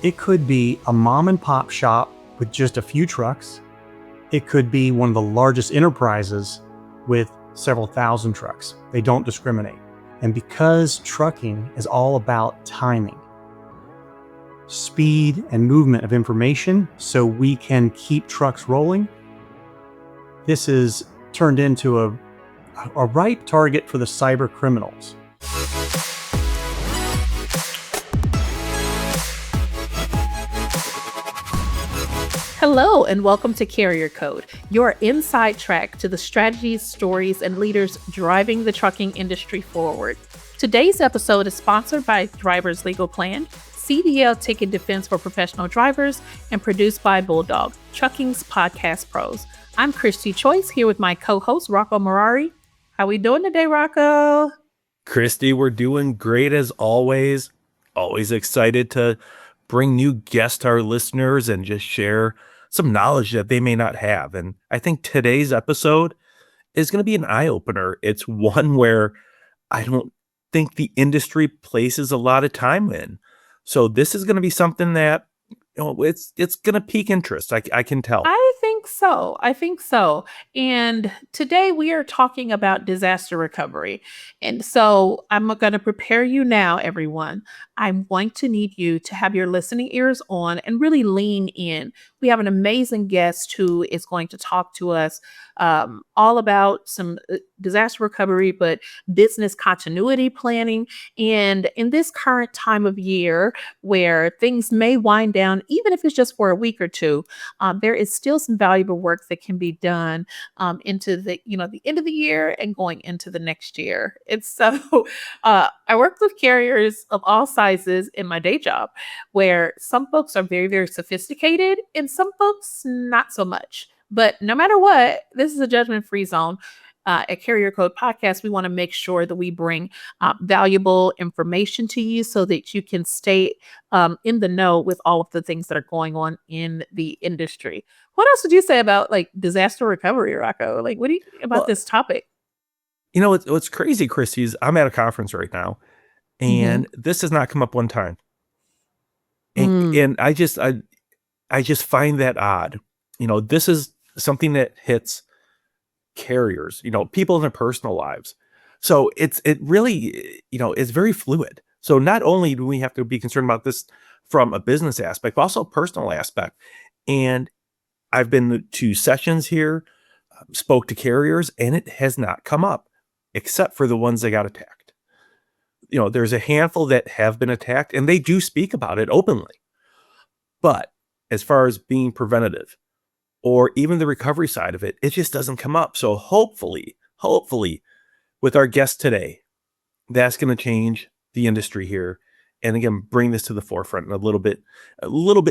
It could be a mom and pop shop with just a few trucks. It could be one of the largest enterprises with several thousand trucks. They don't discriminate. And because trucking is all about timing, speed and movement of information so we can keep trucks rolling, this is turned into a ripe target for the cyber criminals. Hello and welcome to Carrier Code, your inside track to the strategies, stories, and leaders driving the trucking industry forward. Today's episode is sponsored by Drivers Legal Plan, CDL Ticket Defense for Professional Drivers, and produced by Bulldog, Trucking's podcast pros. I'm Christy Choice here with my co-host Rocco Morari. How we doing today, Rocco? Christy, we're doing great as always. Always excited to bring new guests to our listeners and just share some knowledge that they may not have. And I think today's episode is going to be an eye-opener. It's one where I don't think the industry places a lot of time in. So this is going to be something that, it's going to pique interest. I can tell. I think so. And today we are talking about disaster recovery. And so I'm going to prepare you now, everyone. I'm going to need you to have your listening ears on and really lean in. We have an amazing guest who is going to talk to us all about some disaster recovery, but business continuity planning. And in this current time of year where things may wind down, even if it's just for a week or two, there is still some valuable work that can be done into the end of the year and going into the next year. And so I work with carriers of all sizes in my day job, where some folks are very, very sophisticated and some folks not so much. But no matter what, this is a judgment-free zone. At Carrier Code Podcast, we want to make sure that we bring valuable information to you so that you can stay in the know with all of the things that are going on in the industry. What else would you say about disaster recovery, Rocco? What do you think about this topic? What's crazy, Christy, is I'm at a conference right now, and this has not come up one time. And I just find that odd. This is something that hits carriers, people in their personal lives. So it really, is very fluid. So not only do we have to be concerned about this from a business aspect, but also a personal aspect. And I've been to sessions here, spoke to carriers, and it has not come up except for the ones that got attacked. There's a handful that have been attacked and they do speak about it openly. But as far as being preventative, or even the recovery side of it, it just doesn't come up. So hopefully, with our guest today, that's going to change the industry here. And again, bring this to the forefront a little bit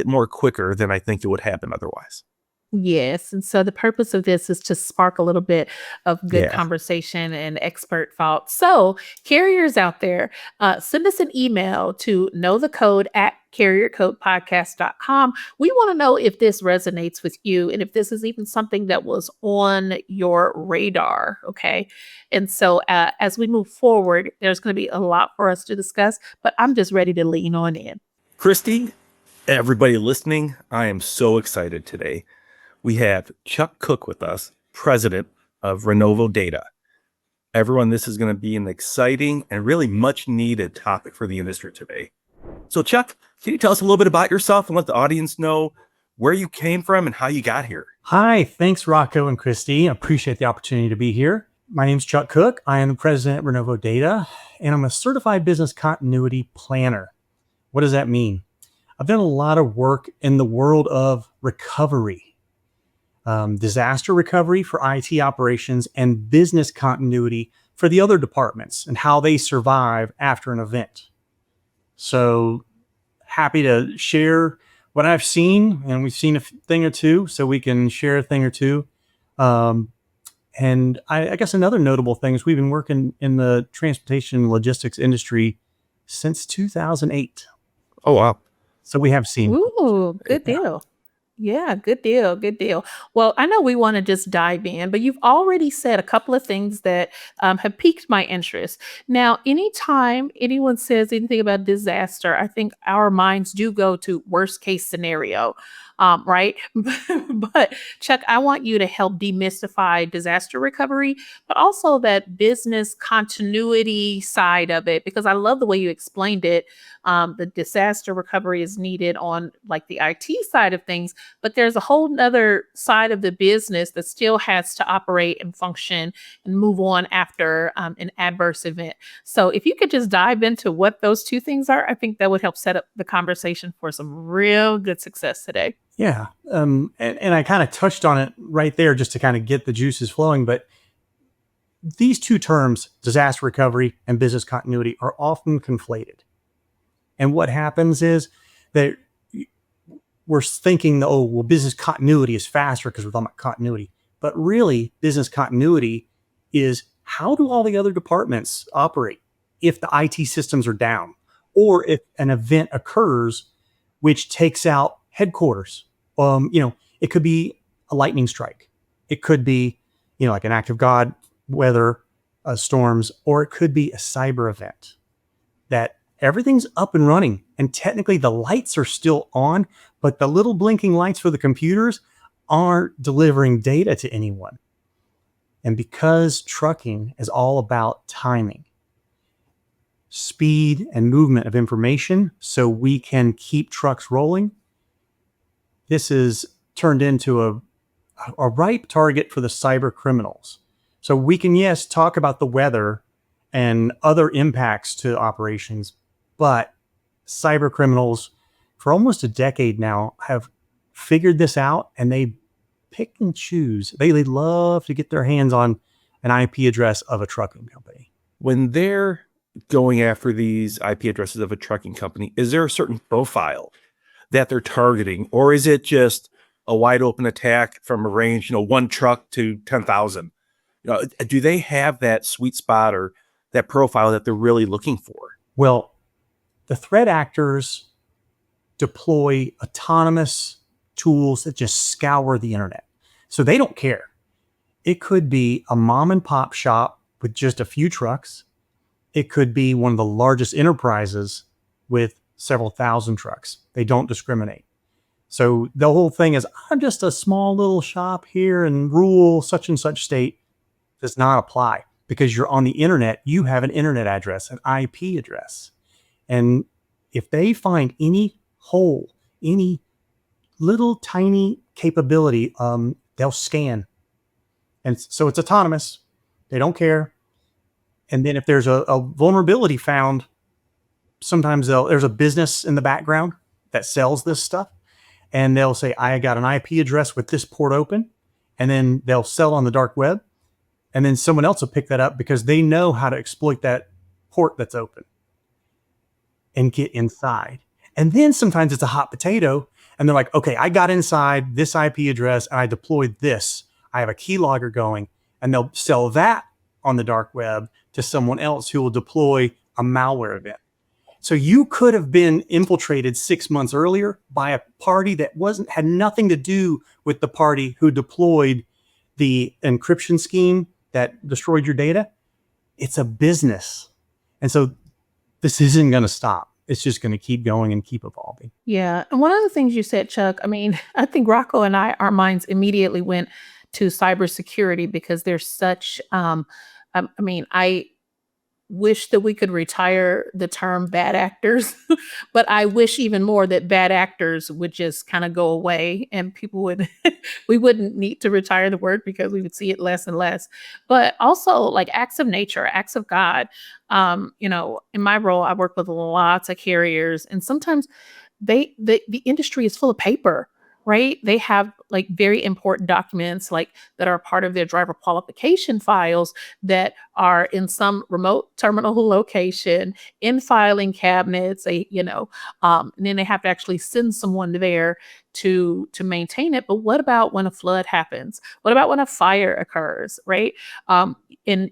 more quicker than I think it would happen otherwise. Yes. And so the purpose of this is to spark a little bit of good conversation and expert thought. So carriers out there, send us an email to knowthecode@carriercodepodcast.com. We want to know if this resonates with you and if this is even something that was on your radar. Okay. And so as we move forward, there's going to be a lot for us to discuss, but I'm just ready to lean on in. Christy, everybody listening, I am so excited today. We have Chuck Cook with us, president of RenovoData. Everyone, this is going to be an exciting and really much needed topic for the industry today. So Chuck, can you tell us a little bit about yourself and let the audience know where you came from and how you got here? Hi, thanks Rocco and Christy. I appreciate the opportunity to be here. My name's Chuck Cook. I am the president at RenovoData, and I'm a certified business continuity planner. What does that mean? I've done a lot of work in the world of recovery. Disaster recovery for IT operations and business continuity for the other departments and how they survive after an event. So happy to share what I've seen, and we've seen a thing or two, so we can share a thing or two. And I guess another notable thing is we've been working in the transportation and logistics industry since 2008. Oh, wow. So we have seen. Ooh, good deal. Yeah, good deal. Good deal. Well, I know we want to just dive in, but you've already said a couple of things that have piqued my interest. Now, anytime anyone says anything about disaster, I think our minds do go to worst case scenario, right? But Chuck, I want you to help demystify disaster recovery, but also that business continuity side of it, because I love the way you explained it. The disaster recovery is needed on like the IT side of things, but there's a whole nother side of the business that still has to operate and function and move on after an adverse event. So if you could just dive into what those two things are, I think that would help set up the conversation for some real good success today. Yeah. And I kind of touched on it right there just to kind of get the juices flowing. But these two terms, disaster recovery and business continuity, are often conflated. And what happens is that we're thinking, oh, well, business continuity is faster because we're talking about continuity. But really, business continuity is how do all the other departments operate if the IT systems are down or if an event occurs which takes out headquarters. It could be a lightning strike. It could be, like an act of God, weather, storms, or it could be a cyber event that everything's up and running. And technically the lights are still on, but the little blinking lights for the computers aren't delivering data to anyone. And because trucking is all about timing, speed and movement of information so we can keep trucks rolling, this is turned into a ripe target for the cyber criminals. So we can, yes, talk about the weather and other impacts to operations, but cyber criminals for almost a decade now have figured this out, and they pick and choose. They love to get their hands on an IP address of a trucking company. When they're going after these IP addresses of a trucking company, is there a certain profile that they're targeting, or is it just a wide open attack from a range, one truck to 10,000? Do they have that sweet spot or that profile that they're really looking for? Well, the threat actors deploy autonomous tools that just scour the internet. So they don't care. It could be a mom and pop shop with just a few trucks. It could be one of the largest enterprises with several thousand trucks. They don't discriminate. So the whole thing is, I'm just a small little shop here in rural such and such state, does not apply because you're on the internet. You have an internet address, an IP address. And if they find any hole, any little tiny capability, they'll scan. And so it's autonomous. They don't care. And then if there's a vulnerability found, sometimes there's a business in the background that sells this stuff. And they'll say, I got an IP address with this port open. And then they'll sell on the dark web. And then someone else will pick that up because they know how to exploit that port that's open and get inside. And then sometimes it's a hot potato and they're like, okay, I got inside this IP address and I deployed this. I have a keylogger going, and they'll sell that on the dark web to someone else who will deploy a malware event. So you could have been infiltrated 6 months earlier by a party that had nothing to do with the party who deployed the encryption scheme that destroyed your data. It's a business. And so this isn't going to stop. It's just going to keep going and keep evolving. Yeah. And one of the things you said, Chuck, I think Rocco and our minds immediately went to cybersecurity because there's such, I wish that we could retire the term bad actors, but I wish even more that bad actors would just kind of go away and people would, we wouldn't need to retire the word because we would see it less and less. But also like acts of nature, acts of God. In my role, I work with lots of carriers, and sometimes the industry is full of paper. Right? They have like very important documents like that are part of their driver qualification files that are in some remote terminal location in filing cabinets, and then they have to actually send someone there to maintain it. But what about when a flood happens? What about when a fire occurs, right? And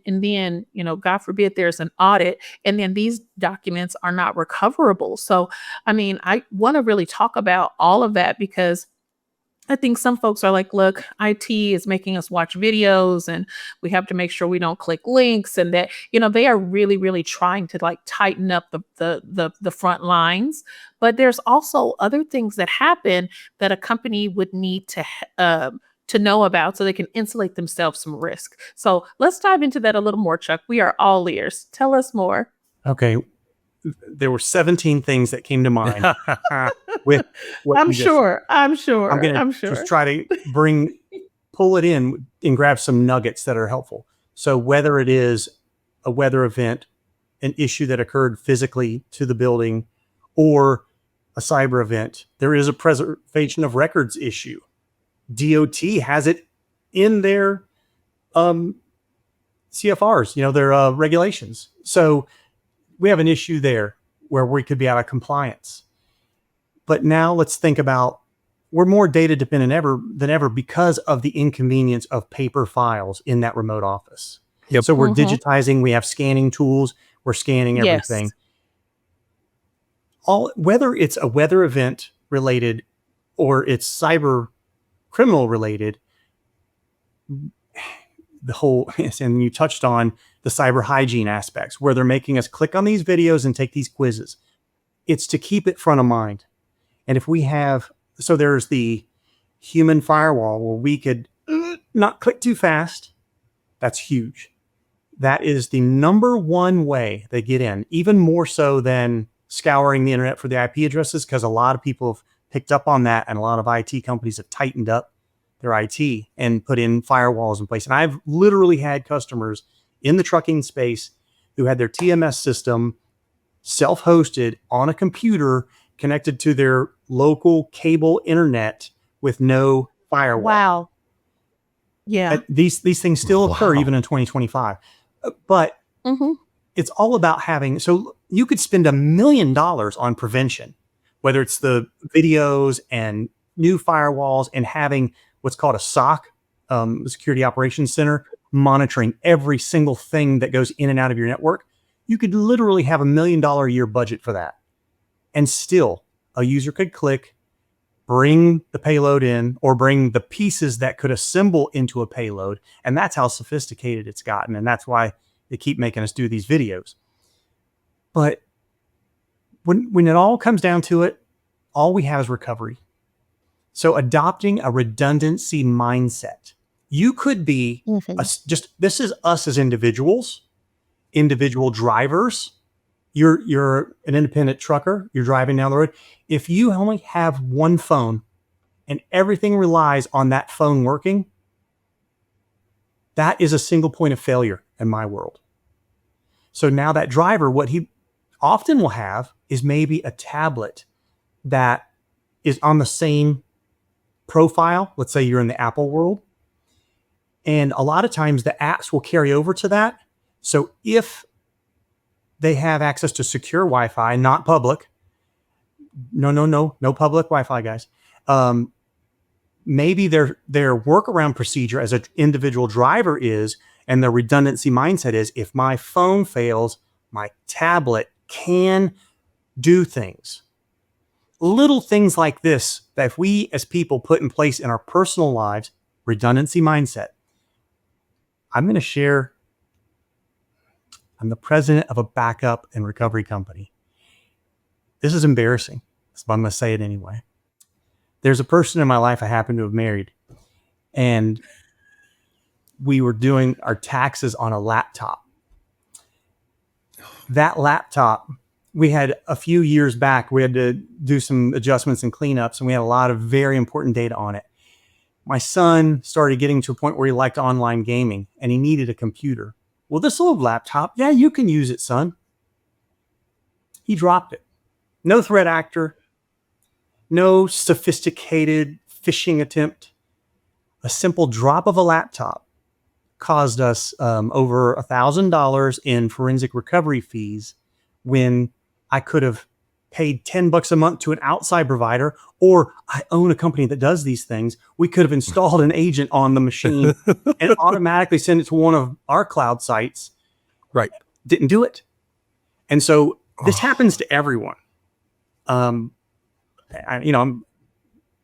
then, God forbid there's an audit and then these documents are not recoverable. So, I want to really talk about all of that because I think some folks are like, look, IT is making us watch videos and we have to make sure we don't click links, and that, they are really, really trying to like tighten up the front lines. But there's also other things that happen that a company would need to know about so they can insulate themselves from risk. So let's dive into that a little more, Chuck. We are all ears. Tell us more. Okay. There were 17 things that came to mind with what I'm you just said. sure. I'm sure. I'm going I'm to sure. just try to pull it in and grab some nuggets that are helpful. So whether it is a weather event, an issue that occurred physically to the building, or a cyber event, there is a preservation of records issue. DOT has it in their CFRs, their regulations. So we have an issue there where we could be out of compliance. But now let's think about, we're more data dependent than ever because of the inconvenience of paper files in that remote office. Yep. So we're digitizing, we have scanning tools, we're scanning Yes. everything. Whether it's a weather event related or it's cyber criminal related, and you touched on the cyber hygiene aspects where they're making us click on these videos and take these quizzes. It's to keep it front of mind. And if we have, so there's the human firewall where we could not click too fast. That's huge. That is the number one way they get in, even more so than scouring the internet for the IP addresses, because a lot of people have picked up on that, and a lot of IT companies have tightened up their IT and put in firewalls in place. And I've literally had customers in the trucking space who had their TMS system self-hosted on a computer connected to their local cable internet with no firewall. Wow. Yeah. These things still occur even in 2025. But it's all about having, so you could spend $1 million on prevention, whether it's the videos and new firewalls and having what's called a SOC, the Security Operations Center, monitoring every single thing that goes in and out of your network. You could literally have $1 million a year budget for that. And still a user could click, bring the payload in, or bring the pieces that could assemble into a payload. And that's how sophisticated it's gotten. And that's why they keep making us do these videos. But when it all comes down to it, all we have is recovery. So adopting a redundancy mindset. You could be this is us as individuals, individual drivers. You're an independent trucker, you're driving down the road. If you only have one phone and everything relies on that phone working, that is a single point of failure in my world. So now that driver, what he often will have is maybe a tablet that is on the same profile. Let's say you're in the Apple world. And a lot of times the apps will carry over to that. So if they have access to secure Wi-Fi, not public, no public Wi-Fi, guys. Maybe their workaround procedure as an individual driver is, and the redundancy mindset is, if my phone fails, my tablet can do things. Little things like this that if we as people put in place in our personal lives, redundancy mindset. I'm going to share. I'm the president of a backup and recovery company. This is embarrassing, but I'm going to say it anyway. There's a person in my life I happen to have married, and we were doing our taxes on a laptop. That laptop, we had a few years back, we had to do some adjustments and cleanups, and we had a lot of very important data on it. My son started getting to a point where he liked online gaming, and he needed a computer. Well, this old laptop, yeah, you can use it, son. He dropped it. No threat actor, no sophisticated phishing attempt. A simple drop of a laptop caused us over $1,000 in forensic recovery fees when I could have paid $10 a month to an outside provider, or I own a company that does these things. We could have installed an agent on the machine and automatically send it to one of our cloud sites. Right. Didn't do it. And so this happens to everyone. I'm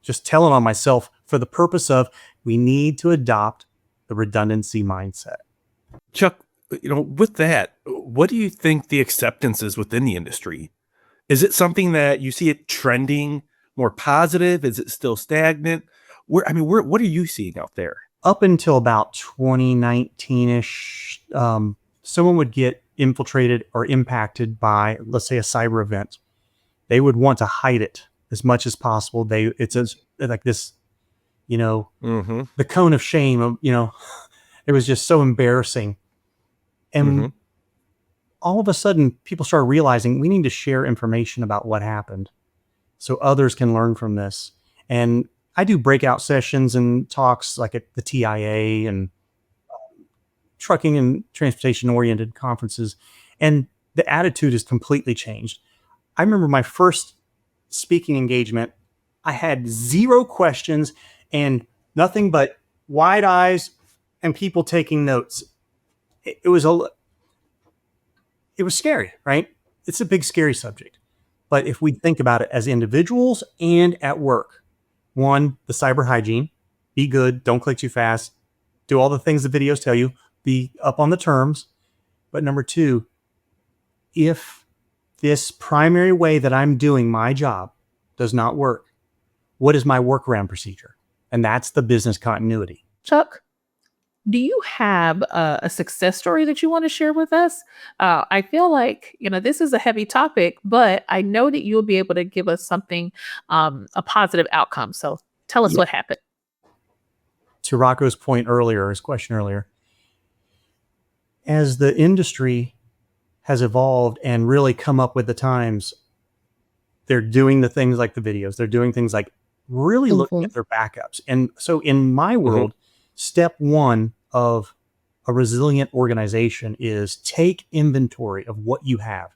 just telling on myself for the purpose of we need to adopt the redundancy mindset. Chuck, with that, what do you think the acceptance is within the industry? Is it something that you see it trending more positive? Is it still stagnant? What are you seeing out there? Up until about 2019-ish, someone would get infiltrated or impacted by, let's say, a cyber event. They would want to hide it as much as possible. It's like this, Mm-hmm. the cone of shame of, it was just so embarrassing. And all of a sudden, people started realizing we need to share information about what happened so others can learn from this. And I do breakout sessions and talks like at the TIA and trucking and transportation oriented conferences. And the attitude has completely changed. I remember my first speaking engagement, I had 0 questions and nothing but wide eyes and people taking notes. It was scary, right? It's a big, scary subject. But if we think about it as individuals and at work, 1, the cyber hygiene, be good, don't click too fast, do all the things the videos tell you, be up on the terms. But number 2, if this primary way that I'm doing my job does not work, what is my workaround procedure? And that's the business continuity. Chuck, do you have a success story that you want to share with us? I feel like, this is a heavy topic, but I know that you'll be able to give us something, a positive outcome. So tell us what happened. To Rocco's point earlier, his question earlier, as the industry has evolved and really come up with the times, they're doing the things like the videos. They're doing things like really looking at their backups. And so in my world, step 1 of a resilient organization is take inventory of what you have.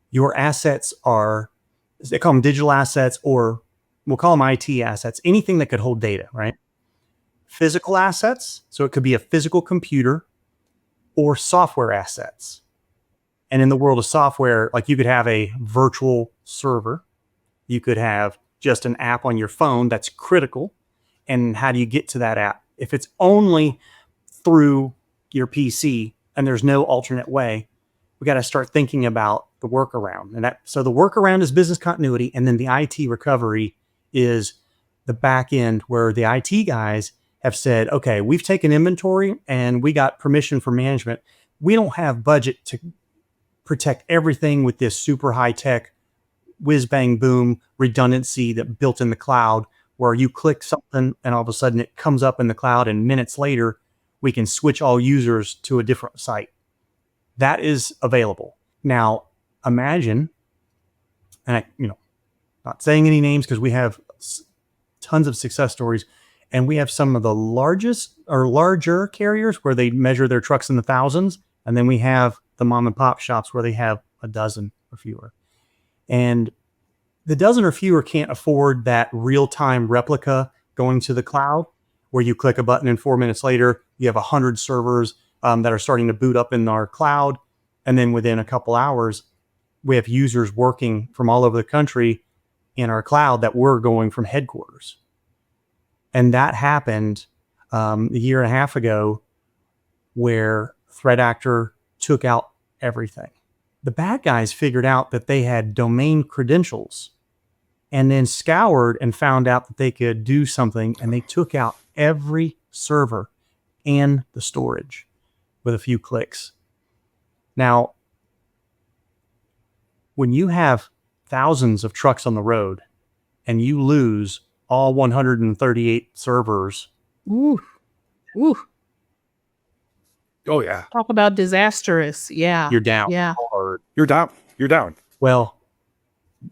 Your assets they call them digital assets, or we'll call them IT assets, anything that could hold data, right? Physical assets, so it could be a physical computer, or software assets. And in the world of software, like you could have a virtual server, you could have just an app on your phone that's critical. And how do you get to that app? If it's only through your PC and there's no alternate way, we got to start thinking about the workaround. And so the workaround is business continuity. And then the IT recovery is the back end where the IT guys have said, okay, we've taken inventory and we got permission from management. We don't have budget to protect everything with this super high tech whiz bang boom redundancy that built in the cloud, where you click something and all of a sudden it comes up in the cloud and minutes later we can switch all users to a different site. That is available. Now imagine, and I, not saying any names because we have tons of success stories, and we have some of the largest or larger carriers where they measure their trucks in the thousands. And then we have the mom and pop shops where they have a dozen or fewer. And the dozen or fewer can't afford that real-time replica going to the cloud where you click a button and 4 minutes later, you have 100 servers that are starting to boot up in our cloud. And then within a couple hours, we have users working from all over the country in our cloud that we're going from headquarters. And that happened a year and a half ago where threat actor took out everything. The bad guys figured out that they had domain credentials and then scoured and found out that they could do something, and they took out every server and the storage with a few clicks. Now, when you have thousands of trucks on the road and you lose all 138 servers. Ooh. Oh yeah. Talk about disastrous. Yeah. You're down. Yeah. Hard. You're down. Well,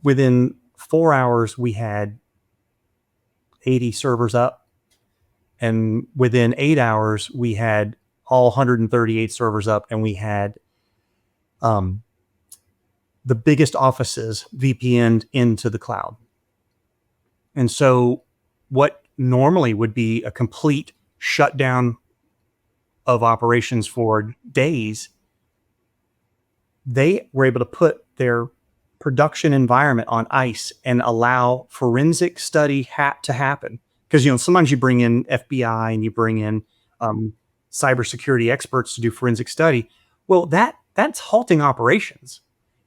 within 4 hours, we had 80 servers up. And within 8 hours, we had all 138 servers up, and we had the biggest offices VPN'd into the cloud. And so what normally would be a complete shutdown of operations for days, they were able to put their production environment on ice and allow forensic study to happen. Because, sometimes you bring in FBI and you bring in cybersecurity experts to do forensic study. Well, that's halting operations.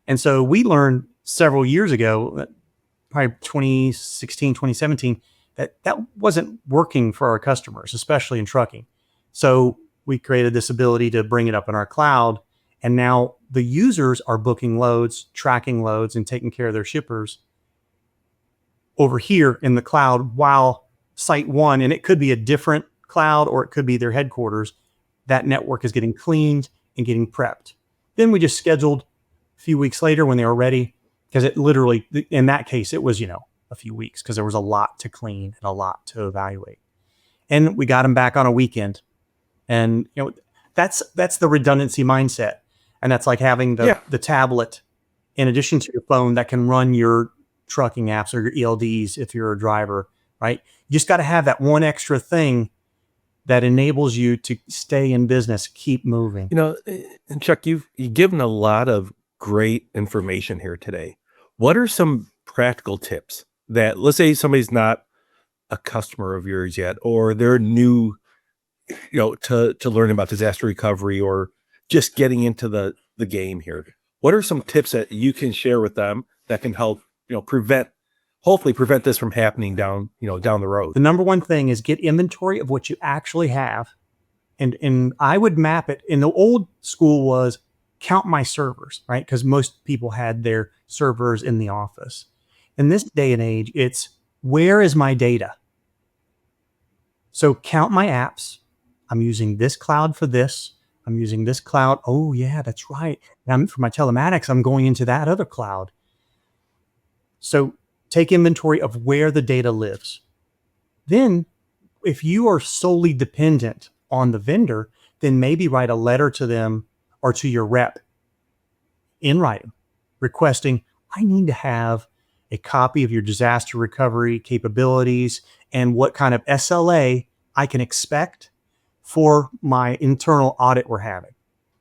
And so we learned several years ago, probably 2016, 2017, that wasn't working for our customers, especially in trucking. So we created this ability to bring it up in our cloud. And now the users are booking loads, tracking loads, and taking care of their shippers over here in the cloud, while site one, and it could be a different cloud or it could be their headquarters, that network is getting cleaned and getting prepped. Then we just scheduled a few weeks later when they were ready, because it literally, in that case, it was, a few weeks, because there was a lot to clean and a lot to evaluate. And we got them back on a weekend. And, that's the redundancy mindset. And that's like having the tablet in addition to your phone that can run your trucking apps or your ELDs if you're a driver, right? You just got to have that one extra thing that enables you to stay in business, keep moving. And Chuck, you've given a lot of great information here today. What are some practical tips that, let's say somebody's not a customer of yours yet, or they're new, to learning about disaster recovery or just getting into the game here? What are some tips that you can share with them that can help, hopefully prevent this from happening down the road? The number one thing is get inventory of what you actually have. And I would map it. In the old school was count my servers, right? Because most people had their servers in the office. In this day and age, it's where is my data? So count my apps. I'm using this cloud for this. I'm using this cloud. Oh yeah, that's right. And for my telematics, I'm going into that other cloud. So take inventory of where the data lives. Then if you are solely dependent on the vendor, then maybe write a letter to them or to your rep in writing requesting, I need to have a copy of your disaster recovery capabilities and what kind of SLA I can expect for my internal audit we're having.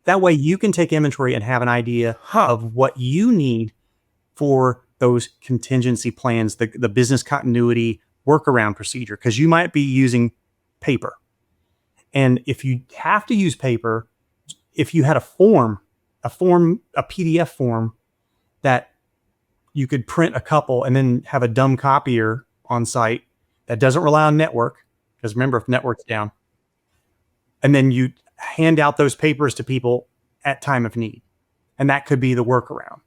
That way you can take inventory and have an idea of what you need for those contingency plans, the business continuity workaround procedure, because you might be using paper. And if you have to use paper, if you had a PDF form that you could print a couple and then have a dumb copier on site that doesn't rely on network, because remember, if network's down, and then you hand out those papers to people at time of need. And that could be the workaround.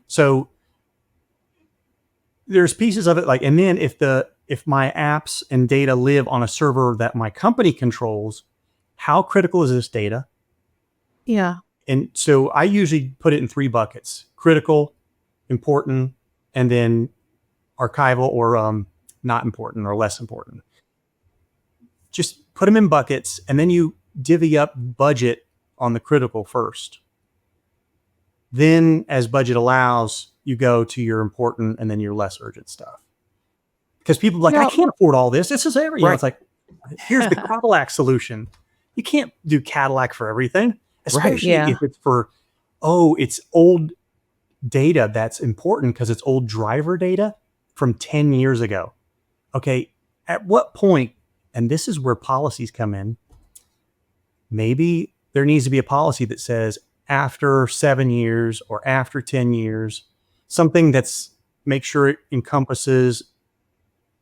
So there's pieces of it and then if my apps and data live on a server that my company controls, how critical is this data? Yeah. And so I usually put it in 3 buckets: critical, important, and then archival or not important or less important. Just put them in buckets, and then you divvy up budget on the critical first. Then as budget allows, you go to your important and then your less urgent stuff. Because people are like, I can't afford all this. This is everything. Right. It's like, here's the Cadillac solution. You can't do Cadillac for everything, especially if it's for, it's old data that's important because it's old driver data from 10 years ago. Okay, at what point, and this is where policies come in, maybe there needs to be a policy that says after 7 years or after 10 years, something that's make sure it encompasses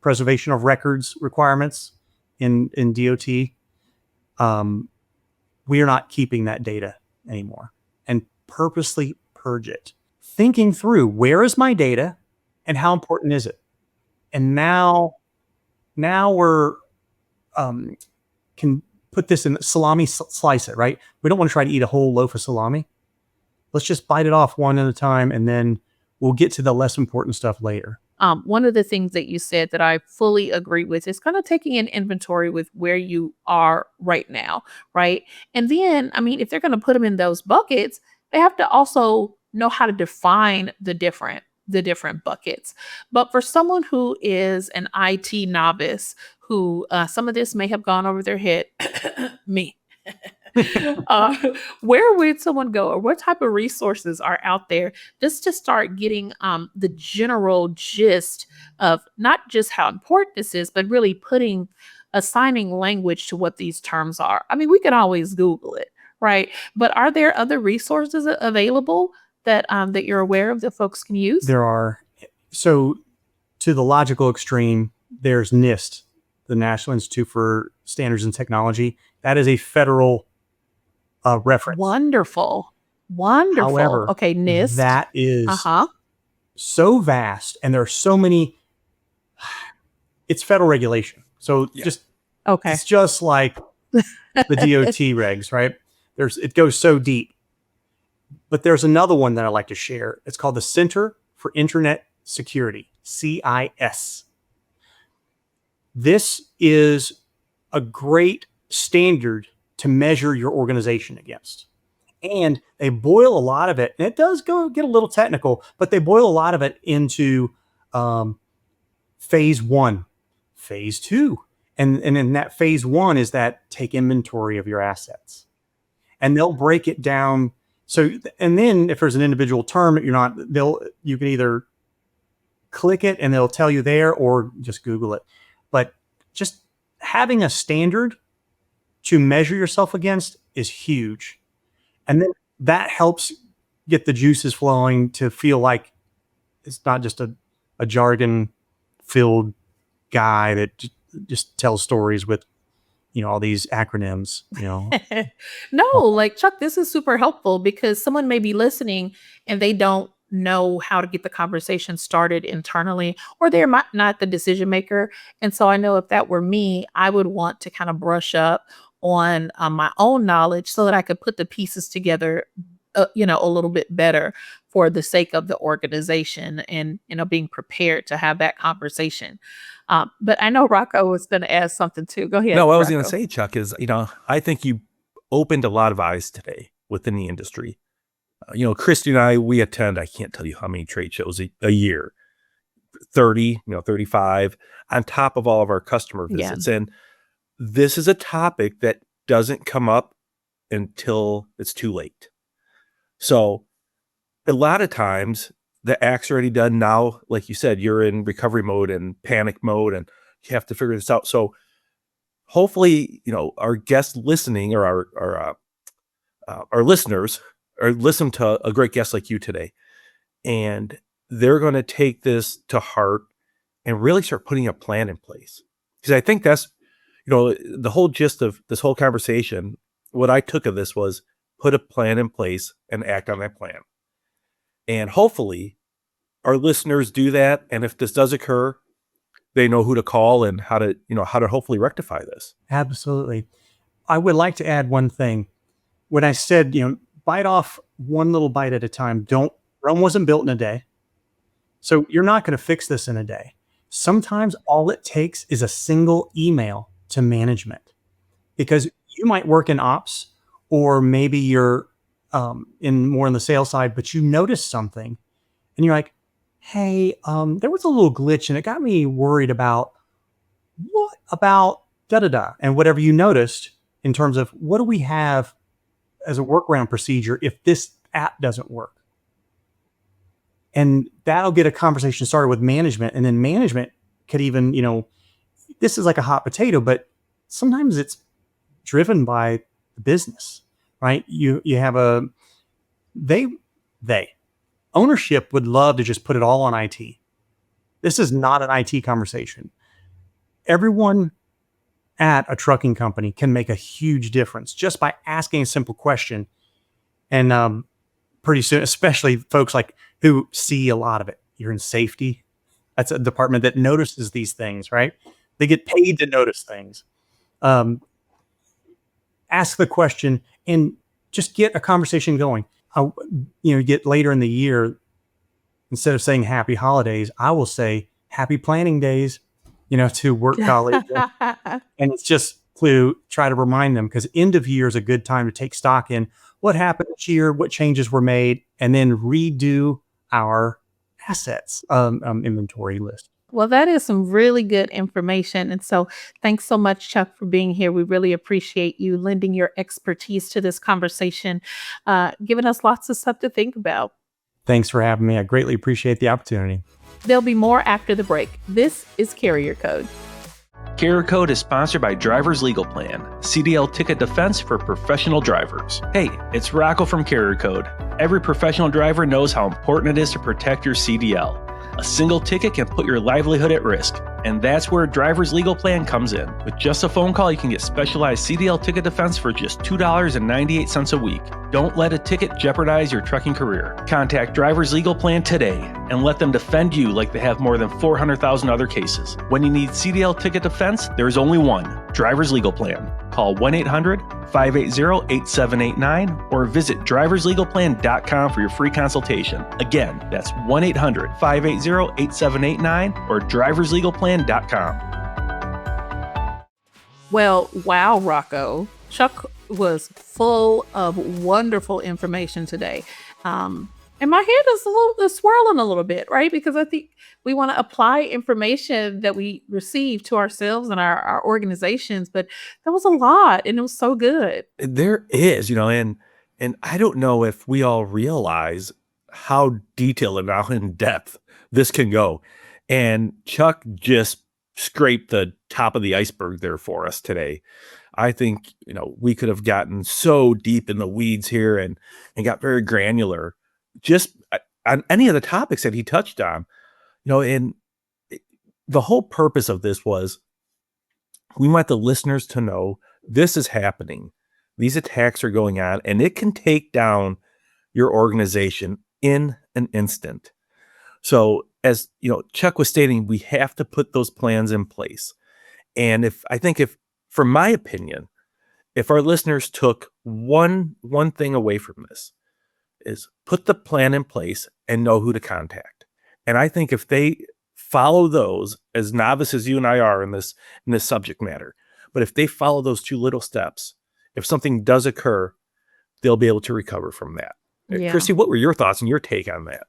preservation of records requirements in DOT. We are not keeping that data anymore, and purposely purge it. Thinking through, where is my data and how important is it? And now we're can put this in salami, slice it, right? We don't want to try to eat a whole loaf of salami. Let's just bite it off one at a time, and then we'll get to the less important stuff later. One of the things that you said that I fully agree with is kind of taking an inventory with where you are right now, right? And then, if they're going to put them in those buckets, they have to also know how to define the different buckets. But for someone who is an IT novice, who some of this may have gone over their head, me. uh, where would someone go, or what type of resources are out there just to start getting the general gist of not just how important this is, but really assigning language to what these terms are? I mean, we can always Google it, right? But are there other resources available that you're aware of that folks can use? There are. So to the logical extreme, there's NIST, the National Institute for Standards and Technology. That is a federal reference. Wonderful. Wonderful. However, Okay, NIST. that is Uh-huh. so vast, and there are so many. It's federal regulation. So Okay. it's just like the DOT regs, right? It goes so deep. But there's another one that I like to share. It's called the Center for Internet Security, CIS. This is a great standard to measure your organization against. And they boil a lot of it, and it does get a little technical, but they boil a lot of it into phase 1, phase 2. And in that phase 1 is that take inventory of your assets. And they'll break it down. So, and then if there's an individual term that you can either click it and they'll tell you there, or just Google it. But just having a standard to measure yourself against is huge. And then that helps get the juices flowing to feel like it's not just a jargon filled guy that just tells stories with, all these acronyms, No, like Chuck, this is super helpful because someone may be listening and they don't know how to get the conversation started internally, or they're not the decision maker. And so I know if that were me, I would want to kind of brush up on my own knowledge so that I could put the pieces together, a little bit better for the sake of the organization and, being prepared to have that conversation. But I know Rocco was going to ask something too. Go ahead. No, what I was going Rocco. to say, Chuck, is, I think you opened a lot of eyes today within the industry. Christy and I attend, I can't tell you how many trade shows a year, 30, 35, on top of all of our customer visits. Yeah. And this is a topic that doesn't come up until it's too late. So a lot of times the act's already done. Now, like you said, you're in recovery mode and panic mode, and you have to figure this out. So hopefully, our guests listening, or our listeners, or listen to a great guest like you today, and they're going to take this to heart and really start putting a plan in place. Because I think that's, the whole gist of this whole conversation. What I took of this was put a plan in place and act on that plan. And hopefully our listeners do that. And if this does occur, they know who to call and how to hopefully rectify this. Absolutely. I would like to add one thing. When I said, bite off one little bite at a time, Rome wasn't built in a day. So you're not going to fix this in a day. Sometimes all it takes is a single email to management, because you might work in ops, or maybe you're more in the sales side, but you notice something and you're like, hey, there was a little glitch and it got me worried about what about da-da-da, and whatever you noticed in terms of what do we have as a workaround procedure if this app doesn't work. And that'll get a conversation started with management, and then management could even, this is like a hot potato, but sometimes it's driven by the business, right? You have ownership would love to just put it all on IT. This is not an IT conversation. Everyone at a trucking company can make a huge difference just by asking a simple question. And pretty soon, especially folks who see a lot of it, you're in safety. That's a department that notices these things, right? They get paid to notice things. Ask the question and just get a conversation going. Get later in the year, instead of saying happy holidays, I will say happy planning days, to work colleagues. And it's just to try to remind them, because end of year is a good time to take stock in what happened this year, what changes were made, and then redo our assets inventory list. Well, that is some really good information. And so, thanks so much, Chuck, for being here. We really appreciate you lending your expertise to this conversation, giving us lots of stuff to think about. Thanks for having me. I greatly appreciate the opportunity. There'll be more after the break. This is Carrier Code. Carrier Code is sponsored by Driver's Legal Plan, CDL ticket defense for professional drivers. Hey, it's Rocco from Carrier Code. Every professional driver knows how important it is to protect your CDL. A single ticket can put your livelihood at risk, and that's where Driver's Legal Plan comes in. With just a phone call, you can get specialized CDL ticket defense for just $2.98 a week. Don't let a ticket jeopardize your trucking career. Contact Driver's Legal Plan today and let them defend you like they have more than 400,000 other cases. When you need CDL ticket defense, there is only one, Driver's Legal Plan. Call 1-800-580-8789 or visit driverslegalplan.com for your free consultation. Again, that's 1-800-580-8789 or driverslegalplan.com. Well, wow, Rocco. Chuck was full of wonderful information today. And my head is swirling a little bit, right? Because I think we want to apply information that we receive to ourselves and our organizations, but that was a lot and it was so good. There is, and I don't know if we all realize how detailed and how in depth this can go. And Chuck just scraped the top of the iceberg there for us today. I think, we could have gotten so deep in the weeds here and got very granular just on any of the topics that he touched on, and the whole purpose of this was we want the listeners to know this is happening. These attacks are going on and it can take down your organization in an instant. So as Chuck was stating, we have to put those plans in place. And from my opinion, if our listeners took one thing away from this, is put the plan in place and know who to contact. And I think if they follow those, as novice as you and I are in this subject matter, but if they follow those two little steps, if something does occur, they'll be able to recover from that. Yeah. Christy, what were your thoughts and your take on that?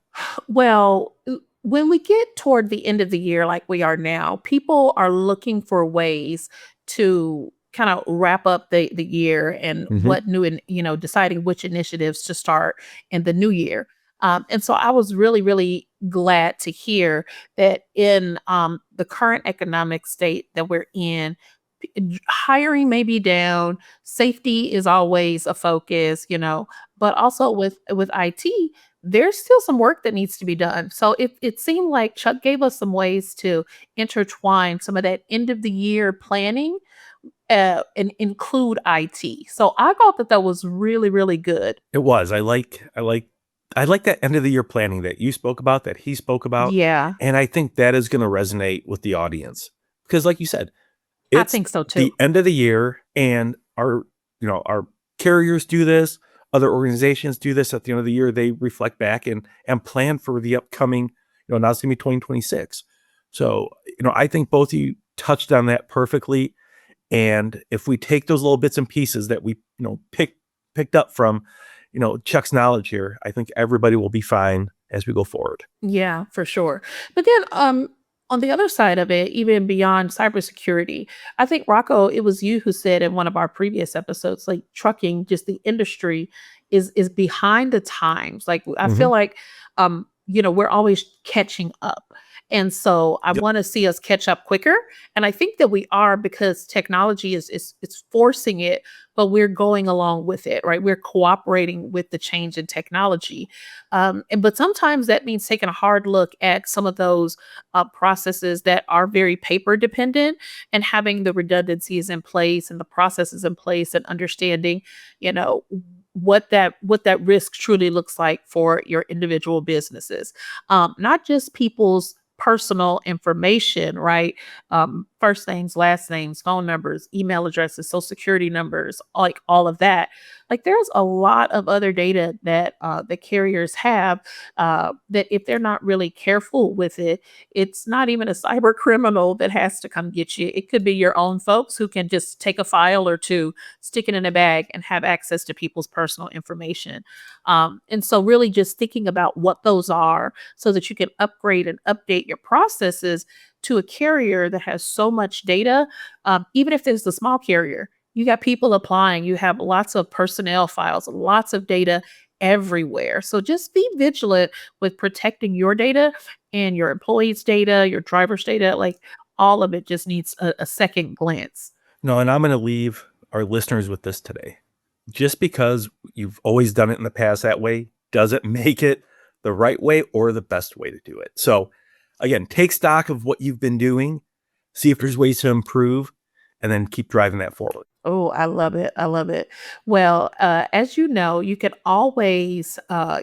Well, when we get toward the end of the year like we are now, people are looking for ways to kind of wrap up the year and what new and deciding which initiatives to start in the new year. And so I was really, really glad to hear that in the current economic state that we're in, hiring may be down, safety is always a focus, but also with IT, there's still some work that needs to be done. So it seemed like Chuck gave us some ways to intertwine some of that end of the year planning and include IT. So I thought that was really, really good. It was. I like that end of the year planning that you spoke about, that he spoke about. Yeah. And I think that is going to resonate with the audience because, like you said, I think so too. The end of the year, and our carriers do this. Other organizations do this at the end of the year. They reflect back and plan for the upcoming. Now it's going to be 2026. So I think both of you touched on that perfectly. And if we take those little bits and pieces that we picked up from Chuck's knowledge here, I think everybody will be fine as we go forward. Yeah, for sure. But then on the other side of it, even beyond cybersecurity, I think, Rocco, it was you who said in one of our previous episodes, like trucking, just the industry is behind the times. Like I feel like we're always catching up. And so I want to see us catch up quicker. And I think that we are, because technology is forcing it, but we're going along with it, right? We're cooperating with the change in technology. But sometimes that means taking a hard look at some of those processes that are very paper dependent and having the redundancies in place and the processes in place and understanding, what that risk truly looks like for your individual businesses. Not just people's personal information, right? First names, last names, phone numbers, email addresses, social security numbers, like all of that. Like there's a lot of other data that the carriers have that if they're not really careful with it, it's not even a cyber criminal that has to come get you. It could be your own folks who can just take a file or two, stick it in a bag, and have access to people's personal information. And so really just thinking about what those are so that you can upgrade and update your processes to a carrier that has so much data, even if there's a small carrier, you got people applying, you have lots of personnel files, lots of data everywhere. So just be vigilant with protecting your data and your employees' data, your driver's data, like all of it just needs a second glance. No, and I'm going to leave our listeners with this today. Just because you've always done it in the past that way doesn't make it the right way or the best way to do it. So again, take stock of what you've been doing, see if there's ways to improve, and then keep driving that forward. Oh, I love it. I love it. Well, as you know, you can always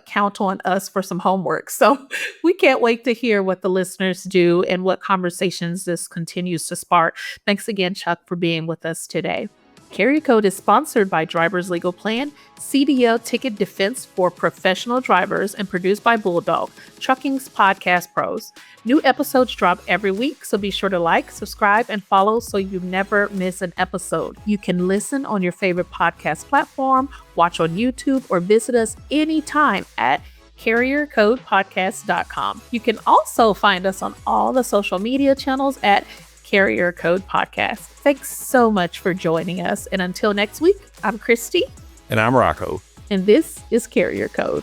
count on us for some homework. So we can't wait to hear what the listeners do and what conversations this continues to spark. Thanks again, Chuck, for being with us today. Carrier Code is sponsored by Drivers Legal Plan, CDL Ticket Defense for Professional Drivers, and produced by Bulldog, Trucking's Podcast Pros. New episodes drop every week, so be sure to like, subscribe, and follow so you never miss an episode. You can listen on your favorite podcast platform, watch on YouTube, or visit us anytime at carriercodepodcast.com. You can also find us on all the social media channels at Carrier Code Podcast. Thanks so much for joining us. And until next week, I'm Christy. And I'm Rocco. And this is Carrier Code.